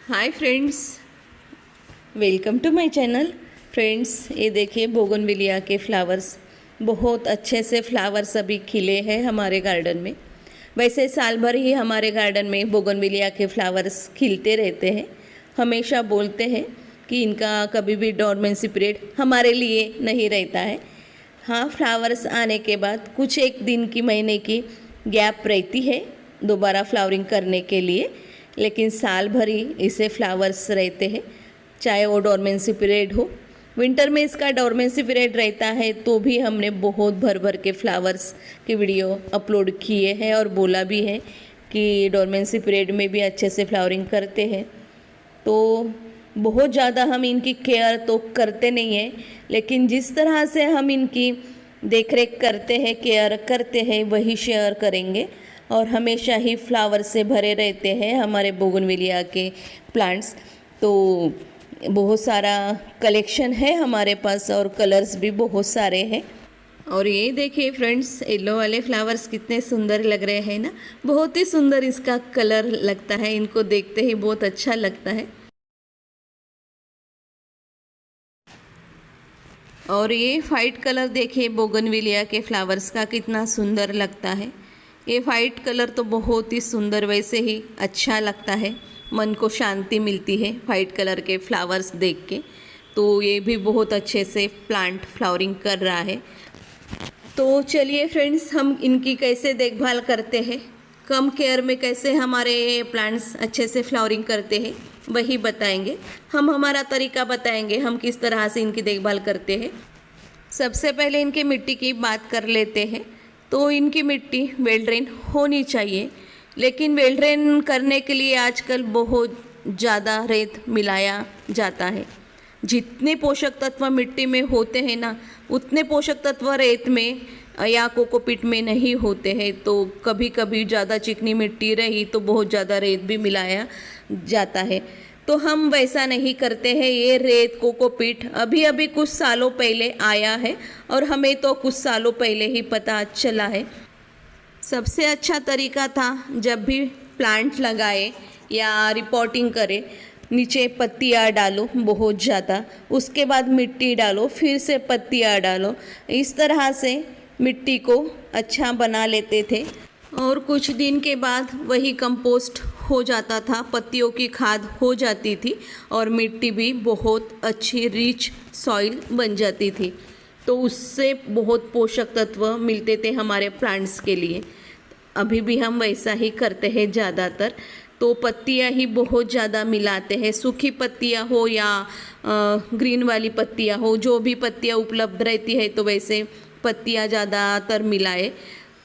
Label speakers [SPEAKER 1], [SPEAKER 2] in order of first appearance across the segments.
[SPEAKER 1] Hi friends, welcome to my channel. Friends, ये देखिए bougainvillea के फ्लावर्स, बहुत अच्छे से फ्लावर्स अभी खिले हैं हमारे गार्डन में। वैसे साल भर ही हमारे गार्डन में बोगनविलिया के फ्लावर्स खिलते रहते हैं। हमेशा बोलते हैं कि इनका कभी भी डोरमेंसी पीरियड हमारे लिए नहीं रहता है। हाँ, फ्लावर्स आने के बाद कुछ एक दिन की महीने की गैप रहती है दोबारा फ्लावरिंग करने के लिए, लेकिन साल भर ही इसे फ्लावर्स रहते हैं, चाहे वो डोरमेंसी पीरियड हो। विंटर में इसका डोरमेंसी पीरियड रहता है तो भी हमने बहुत भर भर के फ्लावर्स की वीडियो अपलोड किए हैं और बोला भी है कि डोरमेंसी पीरियड में भी अच्छे से फ्लावरिंग करते हैं। तो बहुत ज़्यादा हम इनकी केयर तो करते नहीं हैं, लेकिन जिस तरह से हम इनकी देख रेख करते हैं, केयर करते हैं, वही शेयर करेंगे। और हमेशा ही फ्लावर से भरे रहते हैं हमारे बोगनविलिया के प्लांट्स। तो बहुत सारा कलेक्शन है हमारे पास और कलर्स भी बहुत सारे हैं। और ये देखिए फ्रेंड्स, येलो वाले फ्लावर्स कितने सुंदर लग रहे हैं ना। बहुत ही सुंदर इसका कलर लगता है, इनको देखते ही बहुत अच्छा लगता है। और ये वाइट कलर देखिए बोगनविलिया के फ्लावर्स का कितना सुंदर लगता है। ये वाइट कलर तो बहुत ही सुंदर, वैसे ही अच्छा लगता है, मन को शांति मिलती है वाइट कलर के फ्लावर्स देख के। तो ये भी बहुत अच्छे से प्लांट फ्लावरिंग कर रहा है। तो चलिए फ्रेंड्स, हम इनकी कैसे देखभाल करते हैं, कम केयर में कैसे हमारे प्लांट्स अच्छे से फ्लावरिंग करते हैं, वही बताएंगे। हम हमारा तरीका बताएंगे, हम किस तरह से इनकी देखभाल करते हैं। सबसे पहले इनके मिट्टी की बात कर लेते हैं। तो इनकी मिट्टी वेल ड्रेन होनी चाहिए, लेकिन वेल ड्रेन करने के लिए आजकल बहुत ज़्यादा रेत मिलाया जाता है। जितने पोषक तत्व मिट्टी में होते हैं ना, उतने पोषक तत्व रेत में या कोकोपीट में नहीं होते हैं। तो कभी कभी ज़्यादा चिकनी मिट्टी रही तो बहुत ज़्यादा रेत भी मिलाया जाता है। तो हम वैसा नहीं करते हैं। ये रेत कोकोपीट अभी अभी कुछ सालों पहले आया है और हमें तो कुछ सालों पहले ही पता चला है। सबसे अच्छा तरीका था, जब भी प्लांट लगाए या रिपोर्टिंग करे, नीचे पत्तियाँ डालो बहुत ज़्यादा, उसके बाद मिट्टी डालो, फिर से पत्तियाँ डालो। इस तरह से मिट्टी को अच्छा बना लेते थे और कुछ दिन के बाद वही कंपोस्ट हो जाता था, पत्तियों की खाद हो जाती थी और मिट्टी भी बहुत अच्छी रिच सॉइल बन जाती थी। तो उससे बहुत पोषक तत्व मिलते थे हमारे प्लांट्स के लिए। अभी भी हम वैसा ही करते हैं ज़्यादातर। तो पत्तियाँ ही बहुत ज़्यादा मिलाते हैं, सूखी पत्तियाँ हो या ग्रीन वाली पत्तियाँ हो, जो भी पत्तियाँ उपलब्ध रहती है तो वैसे पत्तियाँ ज़्यादातर मिलाए।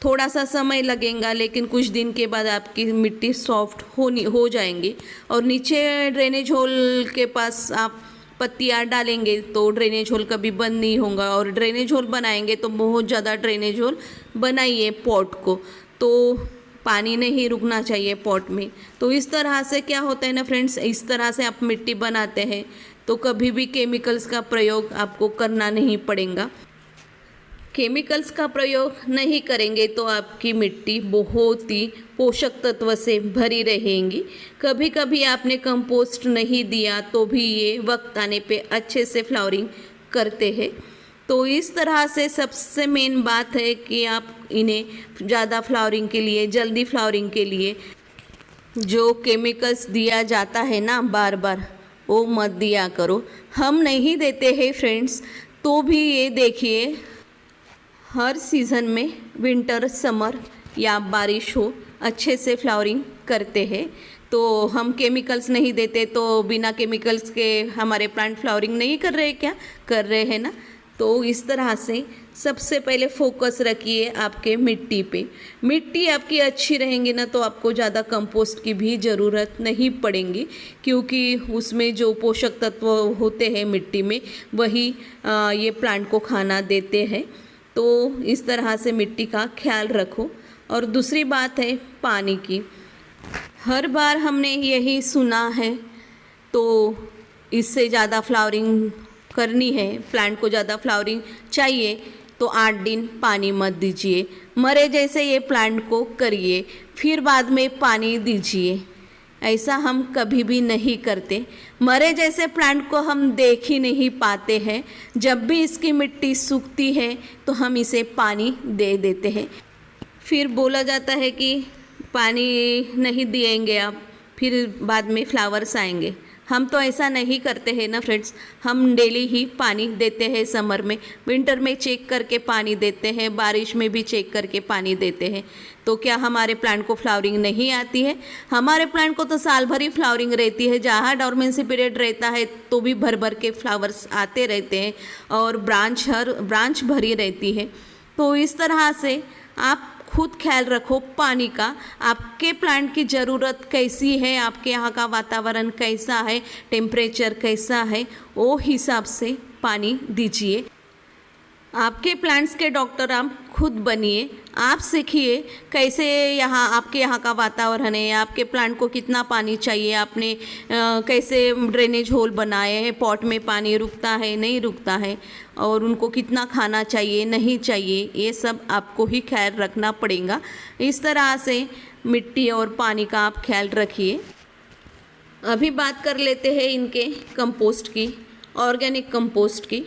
[SPEAKER 1] थोड़ा सा समय लगेगा, लेकिन कुछ दिन के बाद आपकी मिट्टी सॉफ्ट हो जाएंगी। और नीचे ड्रेनेज होल के पास आप पत्तियाँ डालेंगे तो ड्रेनेज होल कभी बंद नहीं होगा। और ड्रेनेज होल बनाएंगे तो बहुत ज़्यादा ड्रेनेज होल बनाइए पॉट को, तो पानी नहीं रुकना चाहिए पॉट में। तो इस तरह से क्या होता है ना फ्रेंड्स, इस तरह से आप मिट्टी बनाते हैं तो कभी भी केमिकल्स का प्रयोग आपको करना नहीं पड़ेगा। केमिकल्स का प्रयोग नहीं करेंगे तो आपकी मिट्टी बहुत ही पोषक तत्व से भरी रहेंगी। कभी कभी आपने कंपोस्ट नहीं दिया तो भी ये वक्त आने पे अच्छे से फ्लावरिंग करते हैं। तो इस तरह से सबसे मेन बात है कि आप इन्हें ज़्यादा फ्लावरिंग के लिए, जल्दी फ्लावरिंग के लिए जो केमिकल्स दिया जाता है ना बार बार, वो मत दिया करो। हम नहीं देते हैं फ्रेंड्स, तो भी ये देखिए हर सीज़न में, विंटर, समर या बारिश हो, अच्छे से फ्लावरिंग करते हैं। तो हम केमिकल्स नहीं देते तो बिना केमिकल्स के हमारे प्लांट फ्लावरिंग नहीं कर रहे, क्या कर रहे हैं ना। तो इस तरह से सबसे पहले फोकस रखिए आपके मिट्टी पे। मिट्टी आपकी अच्छी रहेंगी ना तो आपको ज़्यादा कंपोस्ट की भी ज़रूरत नहीं पड़ेगी, क्योंकि उसमें जो पोषक तत्व होते हैं मिट्टी में, वही ये प्लांट को खाना देते हैं। तो इस तरह से मिट्टी का ख्याल रखो। और दूसरी बात है पानी की। हर बार हमने यही सुना है, तो इससे ज़्यादा फ्लावरिंग करनी है, प्लांट को ज़्यादा फ्लावरिंग चाहिए तो 8 दिन पानी मत दीजिए, मरे जैसे ये प्लांट को करिए, फिर बाद में पानी दीजिए। ऐसा हम कभी भी नहीं करते। मरे जैसे प्लांट को हम देख ही नहीं पाते हैं। जब भी इसकी मिट्टी सूखती है तो हम इसे पानी दे देते हैं। फिर बोला जाता है कि पानी नहीं दिएंगे आप, फिर बाद में फ्लावर्स आएंगे। हम तो ऐसा नहीं करते हैं ना फ्रेंड्स, हम डेली ही पानी देते हैं। समर में, विंटर में चेक करके पानी देते हैं, बारिश में भी चेक करके पानी देते हैं। तो क्या हमारे प्लांट को फ्लावरिंग नहीं आती है? हमारे प्लांट को तो साल भर ही फ्लावरिंग रहती है। जहाँ डॉर्मेंसी पीरियड रहता है तो भी भर भर के फ्लावर्स आते रहते हैं और ब्रांच भरी रहती है। तो इस तरह से आप खुद ख्याल रखो पानी का। आपके प्लांट की ज़रूरत कैसी है, आपके यहाँ का वातावरण कैसा है, टेम्परेचर कैसा है, वो हिसाब से पानी दीजिए। आपके प्लांट्स के डॉक्टर आप खुद बनिए। आप सीखिए कैसे आपके यहाँ का वातावरण है, आपके प्लांट को कितना पानी चाहिए, आपने कैसे ड्रेनेज होल बनाए हैं, पॉट में पानी रुकता है नहीं रुकता है, और उनको कितना खाना चाहिए नहीं चाहिए, ये सब आपको ही ख्याल रखना पड़ेगा। इस तरह से मिट्टी और पानी का आप ख्याल रखिए। अभी बात कर लेते हैं इनके कंपोस्ट की, ऑर्गेनिक कंपोस्ट की।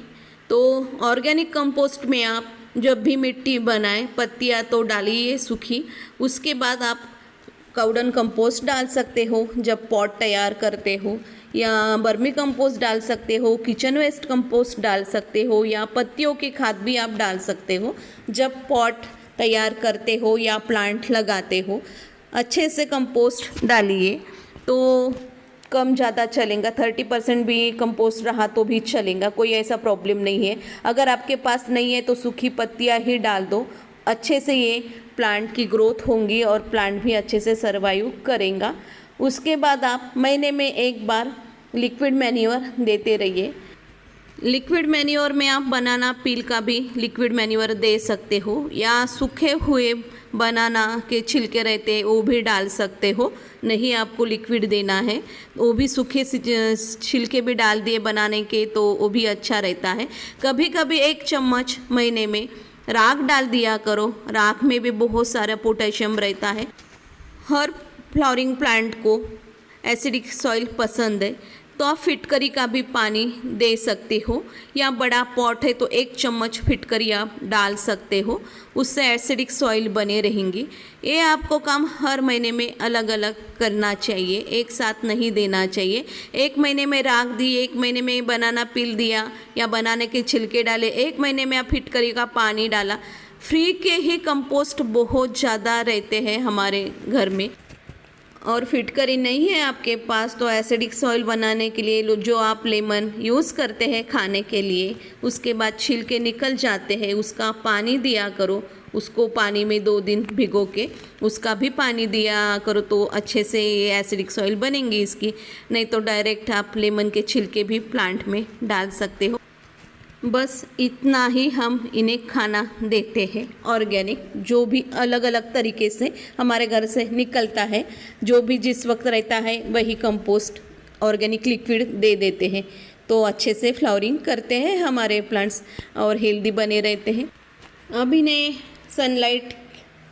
[SPEAKER 1] तो ऑर्गेनिक कंपोस्ट में आप जब भी मिट्टी बनाएं, पत्तियां तो डालिए सूखी, उसके बाद आप काउडन कंपोस्ट डाल सकते हो जब पॉट तैयार करते हो, या बर्मी कंपोस्ट डाल सकते हो, किचन वेस्ट कंपोस्ट डाल सकते हो, या पत्तियों की खाद भी आप डाल सकते हो जब पॉट तैयार करते हो या प्लांट लगाते हो। अच्छे से कंपोस्ट डालिए तो कम ज़्यादा चलेगा, 30% भी कंपोस्ट रहा तो भी चलेगा, कोई ऐसा प्रॉब्लम नहीं है। अगर आपके पास नहीं है तो सूखी पत्तियां ही डाल दो, अच्छे से ये प्लांट की ग्रोथ होंगी और प्लांट भी अच्छे से सर्वाइव करेगा। उसके बाद आप महीने में एक बार लिक्विड मैन्योर देते रहिए। लिक्विड मैन्योर में आप बनाना पील का भी लिक्विड मैन्योर दे सकते हो, या सूखे हुए बनाना के छिलके रहते हैं वो भी डाल सकते हो। नहीं आपको लिक्विड देना है वो भी सूखे छिलके भी डाल दिए बनाने के तो वो भी अच्छा रहता है। कभी कभी 1 चम्मच महीने में राख डाल दिया करो, राख में भी बहुत सारा पोटेशियम रहता है। हर फ्लावरिंग प्लांट को एसिडिक सॉइल पसंद है तो आप फिटकरी का भी पानी दे सकते हो, या बड़ा पॉट है तो 1 चम्मच फिटकरी आप डाल सकते हो, उससे एसिडिक सॉइल बने रहेंगी। ये आपको काम हर महीने में अलग अलग करना चाहिए, एक साथ नहीं देना चाहिए। 1 महीने में राख दी, 1 महीने में बनाना पील दिया या बनाने के छिलके डाले, 1 महीने में आप फिटकरी का पानी डाला। फ्री के ही कंपोस्ट बहुत ज़्यादा रहते हैं हमारे घर में, और फिटकरी नहीं है आपके पास तो एसिडिक सॉइल बनाने के लिए जो आप लेमन यूज़ करते हैं खाने के लिए, उसके बाद छिलके निकल जाते हैं, उसका पानी दिया करो। उसको पानी में 2 दिन भिगो के उसका भी पानी दिया करो तो अच्छे से ये एसिडिक सॉइल बनेंगी इसकी। नहीं तो डायरेक्ट आप लेमन के छिलके भी प्लांट में डाल सकते हो। बस इतना ही हम इन्हें खाना देते हैं ऑर्गेनिक, जो भी अलग अलग तरीके से हमारे घर से निकलता है, जो भी जिस वक्त रहता है वही कंपोस्ट ऑर्गेनिक लिक्विड दे देते हैं। तो अच्छे से फ्लावरिंग करते हैं हमारे प्लांट्स और हेल्दी बने रहते हैं। अब इन्हें सनलाइट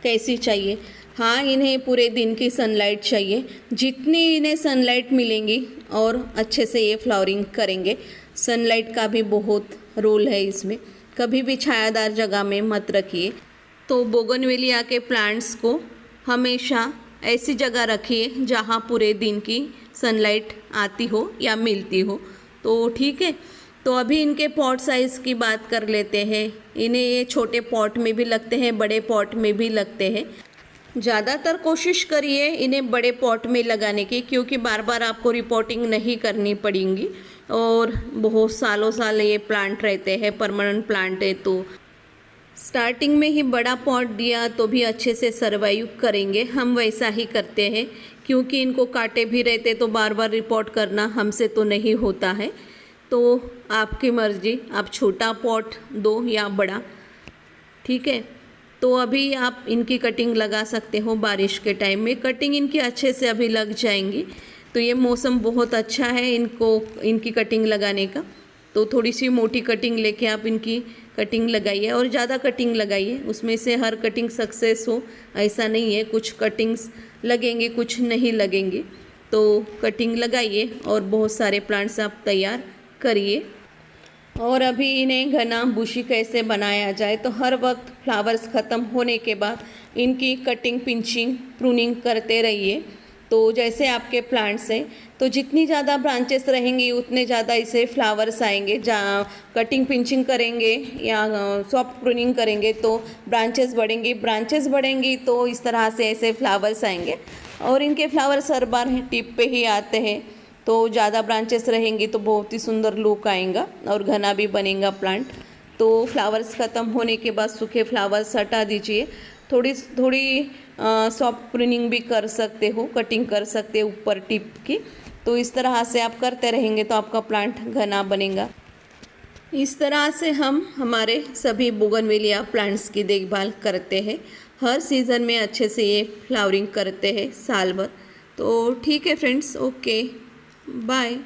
[SPEAKER 1] कैसी चाहिए? हाँ, इन्हें पूरे दिन की सनलाइट चाहिए। जितनी इन्हें सनलाइट मिलेंगी और अच्छे से ये फ्लावरिंग करेंगे। सनलाइट का भी बहुत रोल है इसमें। कभी भी छायादार जगह में मत रखिए। तो बोगनवेलिया के प्लांट्स को हमेशा ऐसी जगह रखिए जहाँ पूरे दिन की सनलाइट आती हो या मिलती हो। तो ठीक है, तो अभी इनके पॉट साइज़ की बात कर लेते हैं। इन्हें ये छोटे पॉट में भी लगते हैं, बड़े पॉट में भी लगते हैं। ज़्यादातर कोशिश करिए इन्हें बड़े पॉट में लगाने की, क्योंकि बार बार आपको रिपोर्टिंग नहीं करनी पड़ेगी और बहुत सालों साल ये प्लांट रहते हैं, परमानेंट प्लांट है। तो स्टार्टिंग में ही बड़ा पॉट दिया तो भी अच्छे से सर्वाइव करेंगे। हम वैसा ही करते हैं, क्योंकि इनको कांटे भी रहते तो बार बार रिपोर्ट करना हमसे तो नहीं होता है। तो आपकी मर्ज़ी, आप छोटा पॉट दो या बड़ा, ठीक है। तो अभी आप इनकी कटिंग लगा सकते हो। बारिश के टाइम में कटिंग इनकी अच्छे से अभी लग जाएंगी। तो ये मौसम बहुत अच्छा है इनकी कटिंग लगाने का। तो थोड़ी सी मोटी कटिंग लेके आप इनकी कटिंग लगाइए और ज़्यादा कटिंग लगाइए। उसमें से हर कटिंग सक्सेस हो ऐसा नहीं है, कुछ कटिंग्स लगेंगे कुछ नहीं लगेंगे। तो कटिंग लगाइए और बहुत सारे प्लांट्स आप तैयार करिए। और अभी इन्हें घना बुशी कैसे बनाया जाए, तो हर वक्त फ्लावर्स ख़त्म होने के बाद इनकी कटिंग, पिंचिंग, प्रूनिंग करते रहिए। तो जैसे आपके प्लांट्स हैं तो जितनी ज़्यादा ब्रांचेस रहेंगी उतने ज़्यादा इसे फ्लावर्स आएंगे। जहाँ कटिंग, पिंचिंग करेंगे या सॉफ्ट प्रूनिंग करेंगे तो ब्रांचेस बढ़ेंगी तो इस तरह से ऐसे फ्लावर्स आएंगे। और इनके फ्लावर्स हर बार टिप पे ही आते हैं, तो ज़्यादा ब्रांचेस रहेंगी तो बहुत ही सुंदर लुक आएगा और घना भी बनेगा प्लांट। तो फ्लावर्स ख़त्म होने के बाद सूखे फ्लावर्स हटा दीजिए। थोड़ी थोड़ी सॉफ्ट प्रूनिंग भी कर सकते हो, कटिंग कर सकते हो ऊपर टिप की। तो इस तरह से आप करते रहेंगे तो आपका प्लांट घना बनेगा। इस तरह से हम हमारे सभी बोगनविलिया प्लांट्स की देखभाल करते हैं। हर सीज़न में अच्छे से ये फ्लावरिंग करते हैं साल भर। तो ठीक है फ्रेंड्स, ओके, बाय।